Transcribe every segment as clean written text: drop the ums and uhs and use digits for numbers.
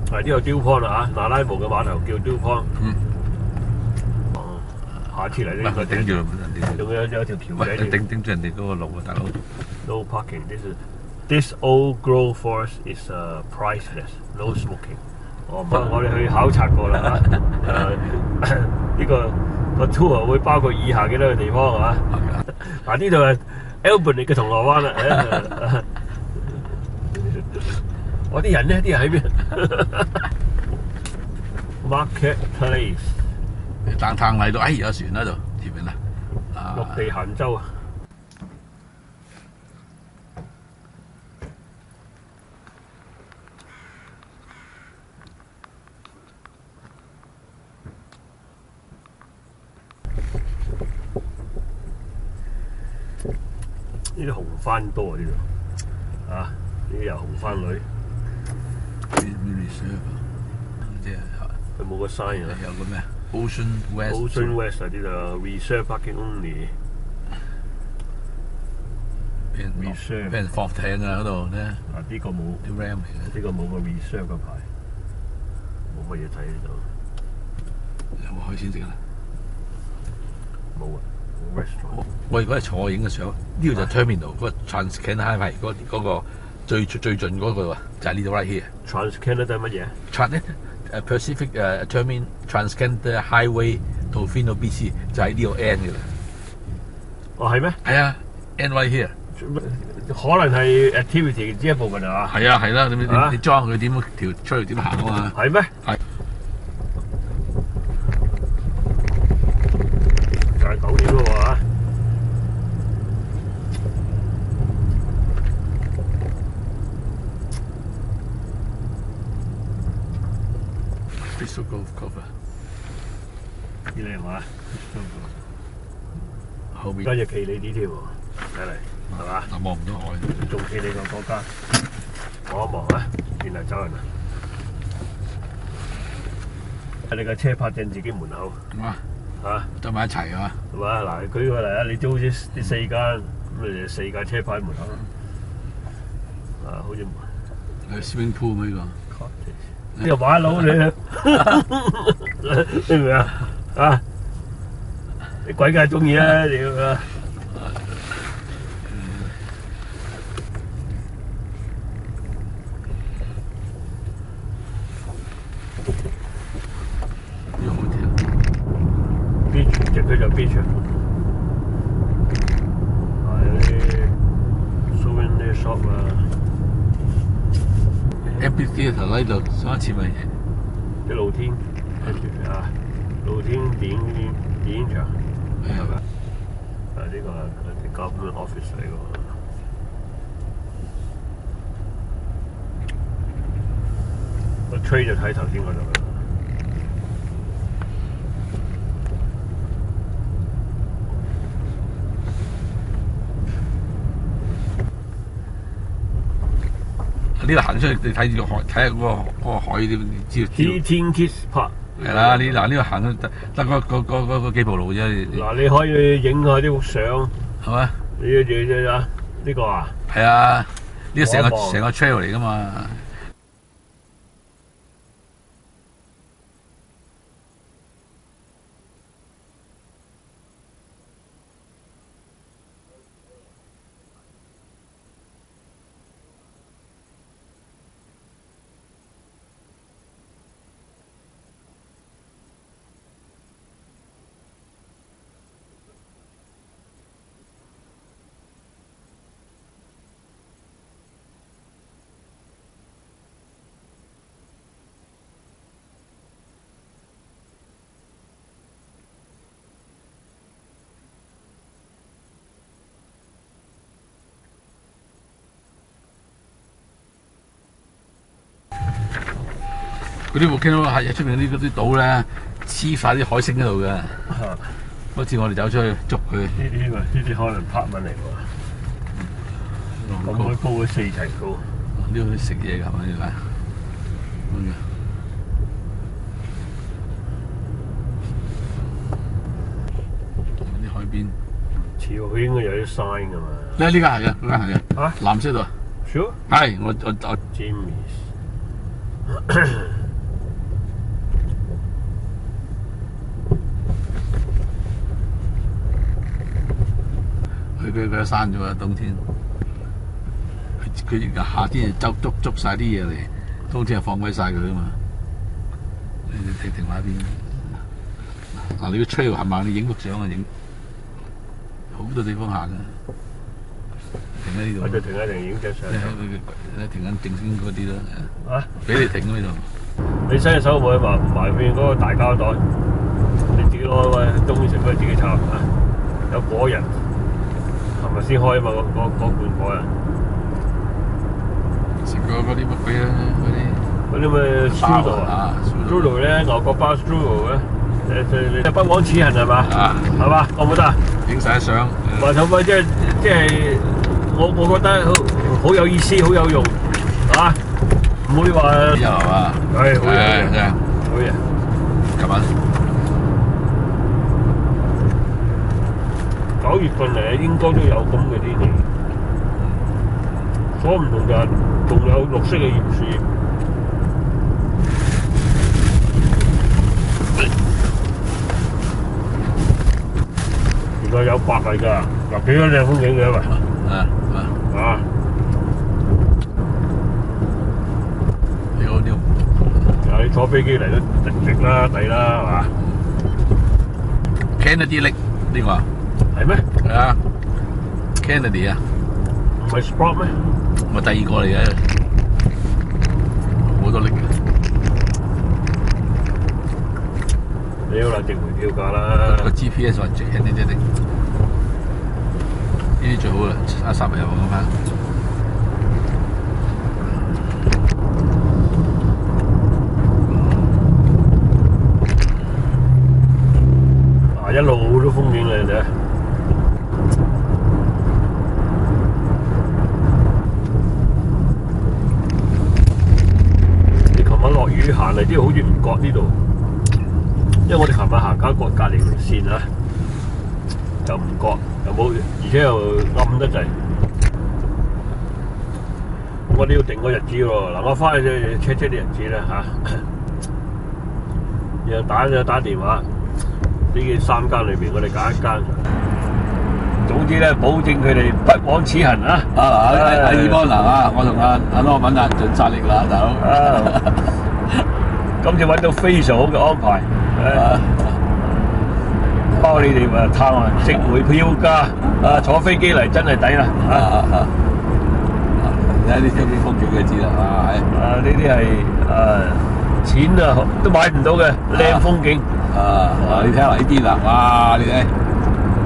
係呢個 Dew Point 啦嚇，那拉姆嘅碼頭叫 Dew Point。下次嚟呢個頂住人哋，仲有條橋仔。喂，頂住人哋嗰個路啊，大佬。No parking. This old growth forest is priceless. No smoking. 我哋去考察過啦嚇。呢個 tour 會包括以下幾多個地方啊？嗱呢度係 Albany 嘅銅鑼灣啦。我啲人呢？啲人喺邊 ？Market Place。彈撐嚟到，哎有船喺度，前面啦。陸地閒舟啊！呢啲紅番多啊！呢度啊，呢啲又紅番女。即係佢冇個 sign 啊。有個咩 Ocean West。Ocean West 啊，呢度 reserve parking only。俾人放艇啊嗰度咧。啊，呢個冇啲 ram 嚟嘅，呢個冇個 reserve 嘅牌，冇乜嘢睇呢度。有冇海鮮食啊？冇啊。我如果係坐影嘅相，呢個就 terminal 嗰個 Trans-Canada Highway 嗰個最盡嗰個就係呢度 right here。Trans-Canada 乜嘢？Pacific Terminal Trans-Canada Highway Tofino BC 就喺呢度 end 嘅啦。哦，係咩？係啊 ，end right here。可能係 activity 之一部分啊。係啊，係啦，你裝佢點條出去點行啊嘛？係咩？係。就係9點咯喎嚇。Crystal Cove cover。幾靚嘛？後面。跟住企你啲添喎，睇嚟係嘛？望唔到海。仲企你個國家，望一望啊！原來走人啦。喺你架車泊正自己門口。嚇，走埋一齊啊嘛。係嘛？嗱，舉個例啊，你租好似啲4間，咁你4架車泊喺門口。啊，好似係 swimming pool 呢個。呢個馬佬你明唔明啊？啊！你鬼梗係中意啦，屌啊！呢個好聽。beach 直佢就 beach。係 souvenir shop 啊。Amphitheatre 喺度，上一次咪啲露天，啊，露天電影場，係咪？啊，呢個係 government office 嚟㗎。個 trade 就睇頭先嗰度啦。呢度行出去，你睇住個海，睇下嗰個海點，你知道。Team Kids Park 係啦，你嗱呢度行得嗰幾步路啫。嗱，你可以影下啲相，係嘛？呢個啊？係啊，呢個成個 trail 嚟㗎嘛。嗰啲volcano喺出邊嗰啲島咧，黐晒啲海星喺度嘅。嗰次我哋走出去捉佢。呢啲可能拍文嚟喎。咁佢高咗4層高。呢度食嘢㗎係咪？啲海邊。似佢應該有啲 sign 㗎嘛。呢間係嘅，呢間係嘅。藍色度。Sure。係我。Jimmy's 佢閂咗啊，冬天。佢夏天就捉晒啲嘢嚟，冬天就放鬼晒佢啊嘛。你停埋一邊。嗱，你個 trail 係咪你影幅相啊？影好多地方行啊！停喺呢度。我就停一停影張相。停緊正先嗰啲啦。啊！俾你停喺呢度。你伸隻手冇去埋邊嗰個大膠袋，你自己攞喂，冬天食嗰啲自己插啊！有果仁，琴日先開啊嘛，嗰罐果仁。食過嗰啲乜鬼啊？嗰啲咩 strudel 啊 ，strudel 咧，牛角包 strudel 咧，你不枉此行係嘛？係嘛？覺唔覺得啊？影晒相。話頭咪即係我覺得好有意思，好有用，啊！唔會話有啊，係好嘢，真係好嘢。琴晚9月份嚟應該都有咁嘅天氣，所唔同就係仲有綠色嘅葉樹。原來有白嚟㗎，嗱幾多靚風景嘅喂！啊！你坐飛機嚟都值啦，抵啦，係嘛 ？Kennedy 力呢個係咩？係啊 ，Kennedy 啊，唔係 Sprott 咩？咪第二個嚟嘅，好多力嘅。你好啦，值回票價啦。個 GPS 話值 Kennedy 力，呢啲最好啦，10日咁樣。一路都風景靚嘅，你琴晚落雨行嚟啲好似唔覺呢度，因為我哋琴晚行街隔離條線啊，就唔覺，又冇，而且又暗得滯。我哋要定個日子喎，嗱我翻去 check 啲日子啦嚇，又打電話。呢3間裏邊，我哋揀一間。總之咧，保證佢哋不枉此行啊！阿爾邦啊，我同阿羅文啊，盡晒力啦，大佬。今次揾到非常好嘅安排，包你哋話探啊，值回票價啊！坐飛機嚟真係抵啦！睇下啲天邊風景就知啦，呢啲係錢啊都買唔到嘅靚風景。你睇下呢邊啦，哇！你睇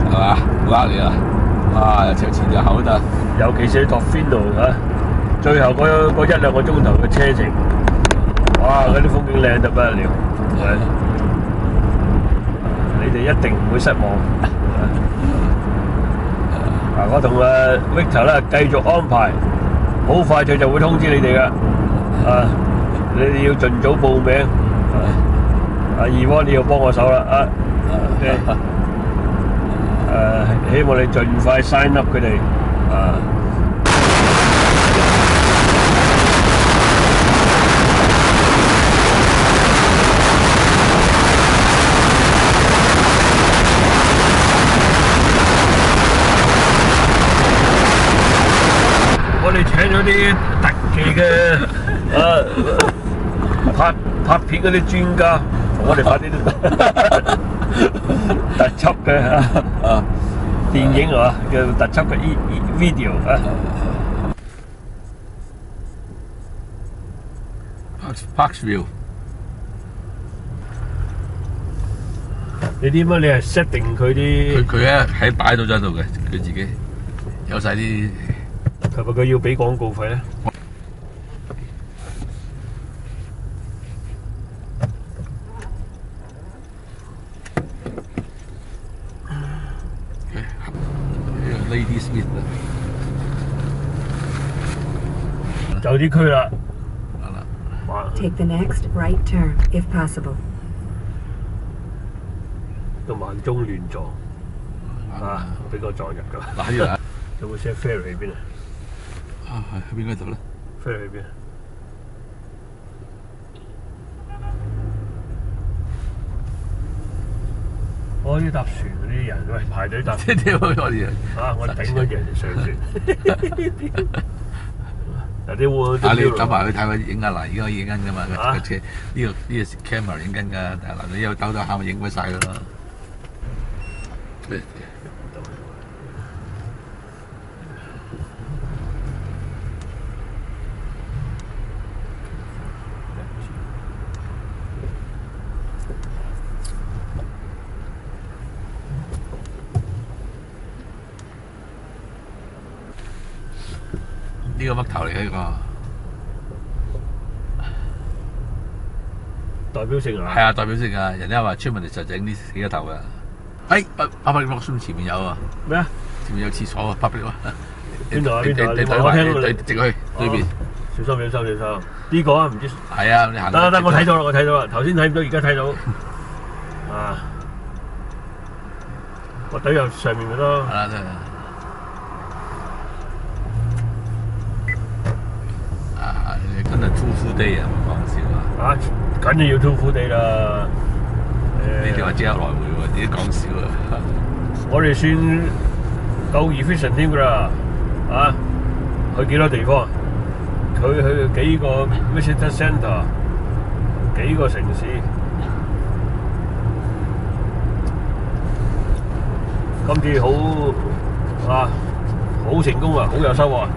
係嘛？好呃你啦，哇！又前又後得。尤其是去 Tofino 啊，最後嗰1-2個鐘頭嘅車程，哇！嗰啲風景靚得不得了，你哋一定唔會失望。我同Victor 咧繼續安排，好快就會通知你哋噶。你哋要盡早報名。阿二哥，你要幫我手啦，希望你盡快 sign up 佢哋，我哋請咗啲特技嘅拍片嗰啲專家。我哋拍啲特輯嘅電影啊，叫特輯嘅 video 啊。Parksville， 你點解你係 set 定佢啲？佢咧喺擺到咗度嘅，佢自己有晒啲。係咪佢要俾廣告費咧？Lady Smith 就啲區啦。Take the next right turn, if possible. 都萬中亂撞啊！俾個撞入㗎。嗱呢度有冇 set ferry 喺邊啊？喺邊嗰度咧 ？ferry 喺邊？哦，我啲搭船嗰啲人，喂排隊搭船即係我哋啊！我頂嗰人上船。有啲會啊！你走埋去睇佢影下嗱，而家影緊㗎嘛個車，呢個 camera 影緊㗎，嗱你又兜下咪影鬼晒㗎咯。呢個乜頭嚟嘅呢個？代表性啊！係啊，代表性啊！人哋話出門就整呢幾個頭㗎。哎，public washroom 前面有啊！咩啊？前面有廁所啊 ，public 啊！邊度啊？邊度啊？你我聽到你直去對面。小心小心小心！呢個啊唔知。係啊，你行。得，我睇到啦，我睇到啦。頭先睇唔到，而家睇到。啊！我懟入上面咪得。係啦，真係。啊！真係 two full day 啊，唔講笑啊！啊，緊要 two full day 啦！你哋話即刻來回喎，自己講笑啊！我哋算夠 efficient 添㗎啦，啊！去幾多地方？佢去幾個 visitor centre， 幾個城市。今次好啊，好成功啊，好有收穫啊！